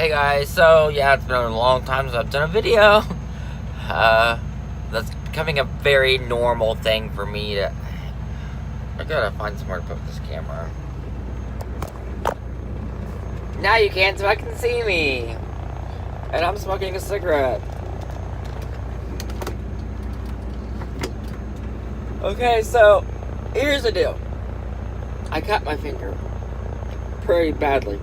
Hey guys, so yeah, it's been a long time since I've done a video. That's becoming a very normal thing for me to... I gotta find somewhere to put this camera. Now you can't fucking see me! And I'm smoking a cigarette. Okay, so, here's the deal. I cut my finger. Pretty badly.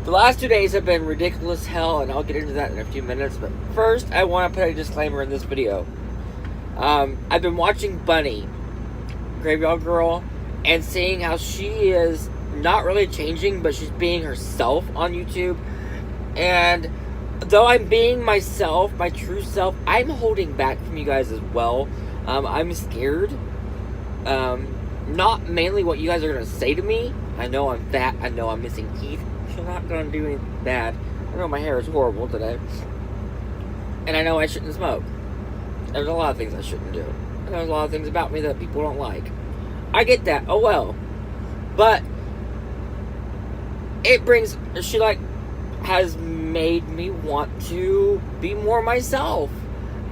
The last 2 days have been ridiculous hell, and I'll get into that in a few minutes. But first, I want to put a disclaimer in this video. I've been watching Bunny, Graveyard Girl, and seeing how she is not really changing, but she's being herself on YouTube. And though I'm being myself, my true self, I'm holding back from you guys as well. I'm scared. Not mainly what you guys are going to say to me. I know I'm fat. I know I'm missing teeth. I'm not going to do anything bad. I know my hair is horrible today. And I know I shouldn't smoke. There's a lot of things I shouldn't do. And there's a lot of things about me that people don't like. I get that. Oh well. But it brings... She has made me want to be more myself.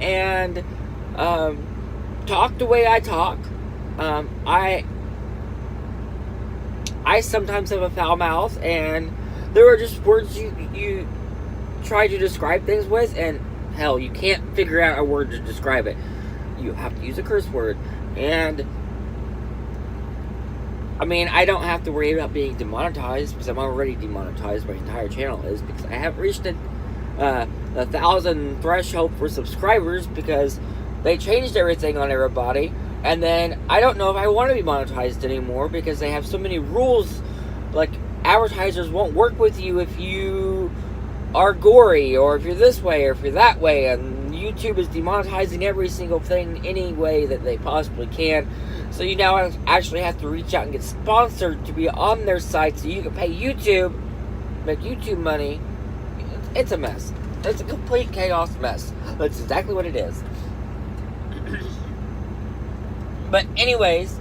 And talk the way I talk. I sometimes have a foul mouth, and there are just words you try to describe things with, and hell, you can't figure out a word to describe it. You have to use a curse word, and I mean, I don't have to worry about being demonetized, because I'm already demonetized. My entire channel is, because I haven't reached the 1,000 threshold for subscribers, because they changed everything on everybody. And then, I don't know if I want to be monetized anymore, because they have so many rules. Like, advertisers won't work with you if you are gory, or if you're this way, or if you're that way. And YouTube is demonetizing every single thing any way that they possibly can. So you now actually have to reach out and get sponsored to be on their site so you can pay YouTube, make YouTube money. It's a mess. It's a complete chaos mess. That's exactly what it is. But anyways,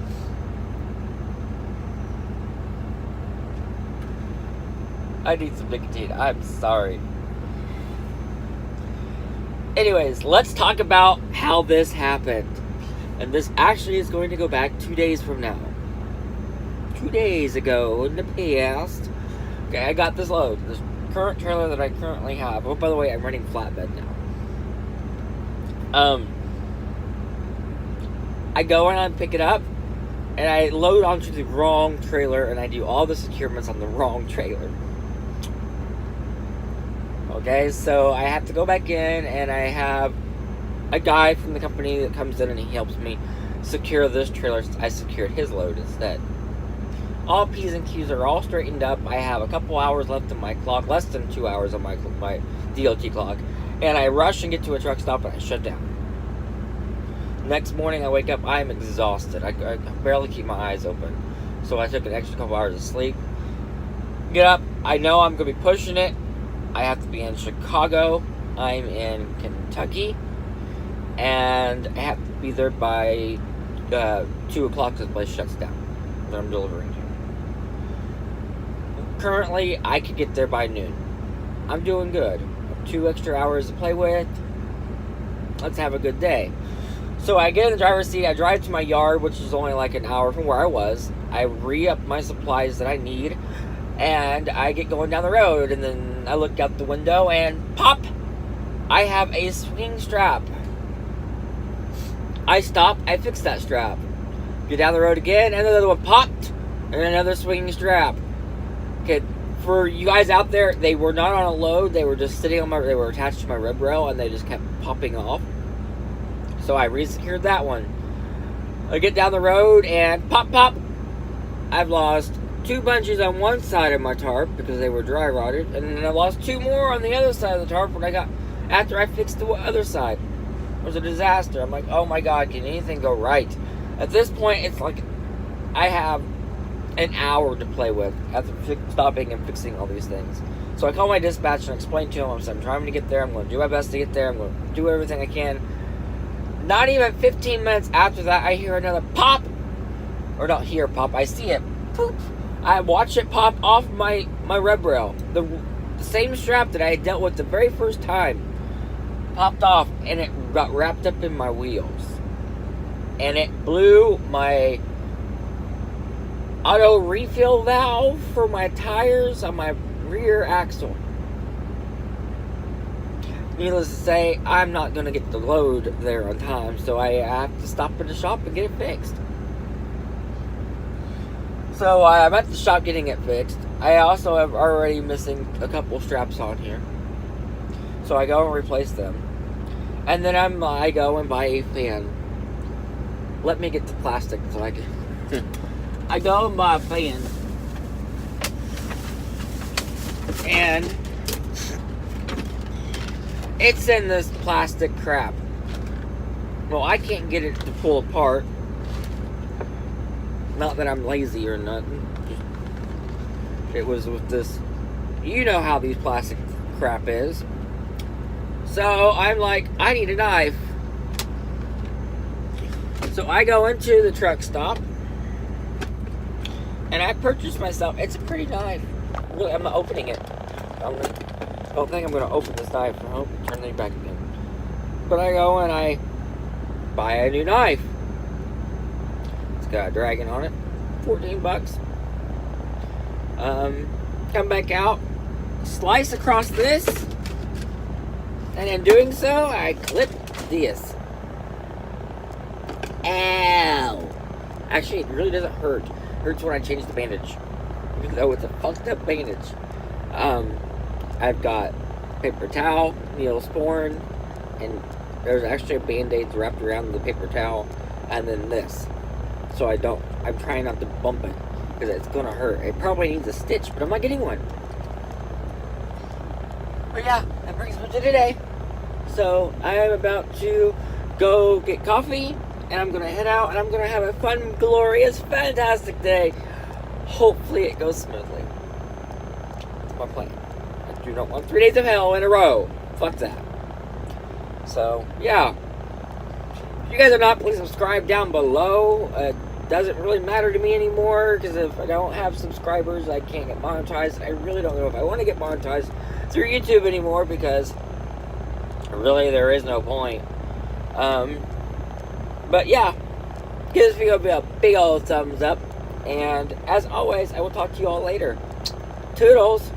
I need some nicotine. I'm sorry. Anyways, let's talk about how this happened. And this actually is going to go back 2 days from now. 2 days ago in the past. Okay, I got this load. This current trailer that I currently have. Oh, by the way, I'm running flatbed now. I go and I pick it up, and I load onto the wrong trailer, and I do all the securements on the wrong trailer. Okay, so I have to go back in, and I have a guy from the company that comes in and he helps me secure this trailer. I secured his load instead. All P's and Q's are all straightened up. I have a couple hours left on my clock, less than 2 hours on my DOT clock, and I rush and get to a truck stop and I shut down. Next morning I wake up, I am exhausted. I barely keep my eyes open. So I took an extra couple hours of sleep. Get up, I know I'm going to be pushing it. I have to be in Chicago. I'm in Kentucky. And I have to be there by 2 o'clock because the place shuts down that I'm delivering to. Currently, I could get there by noon. I'm doing good. 2 extra hours to play with. Let's have a good day. So I get in the driver's seat, I drive to my yard, which is only like an hour from where I was. I re-up my supplies that I need, and I get going down the road, and then I look out the window, and pop! I have a swinging strap. I stop, I fix that strap. Get down the road again, and another one popped, and another swinging strap. Okay, for you guys out there, they were not on a load, they were just sitting on they were attached to my rib rail, and they just kept popping off. So I re-secured that one. I get down the road and pop, pop. I've lost 2 bunches on one side of my tarp because they were dry rotted, and then I lost 2 more on the other side of the tarp after I fixed the other side. It was a disaster. I'm like, oh my God, can anything go right? At this point, it's like I have an hour to play with after stopping and fixing all these things. So I call my dispatch and explain to him, I'm trying to get there. I'm going to do my best to get there. I'm going to do everything I can. Not even 15 minutes after that, I hear another pop. Or not hear pop, I see it. Poop. I watch it pop off my my rub rail, the same strap that I had dealt with the very first time, popped off, and it got wrapped up in my wheels, and it blew my auto refill valve for my tires on my rear axle. Needless to say, I'm not going to get the load there on time, so I have to stop at the shop and get it fixed. So I'm at the shop getting it fixed. I also am already missing a couple straps on here, so I go and replace them. And then I go and buy a fan. Let me get the plastic so I can. I go and buy a fan, and it's in this plastic crap. Well, I can't get it to pull apart. Not that I'm lazy or nothing. It was with this. You know how these plastic crap is. So I'm like, I need a knife. So I go into the truck stop, and I purchased myself. It's a pretty knife. Really, I'm not opening it. I don't think I'm going to open this knife. I hope turn it back again. But I go and I buy a new knife. It's got a dragon on it. $14. Come back out, slice across this, and in doing so, I clip this. Ow! Actually, it really doesn't hurt. It hurts when I change the bandage, even though it's a fucked up bandage. I've got paper towel, Neosporin, and there's actually a band-aid wrapped around the paper towel, and then this. So I'm trying not to bump it, because it's gonna hurt. It probably needs a stitch, but I'm not getting one. But yeah, that brings me to today. So I am about to go get coffee, and I'm gonna head out, and I'm gonna have a fun, glorious, fantastic day. Hopefully it goes smoothly. That's my plan. I do not want 3 days of hell in a row. Fuck that. So, yeah. If you guys are not, please subscribe down below. It doesn't really matter to me anymore, because if I don't have subscribers, I can't get monetized. I really don't know if I want to get monetized through YouTube anymore, because really there is no point. But yeah, give this video a big old thumbs up, and as always, I will talk to you all later. Toodles!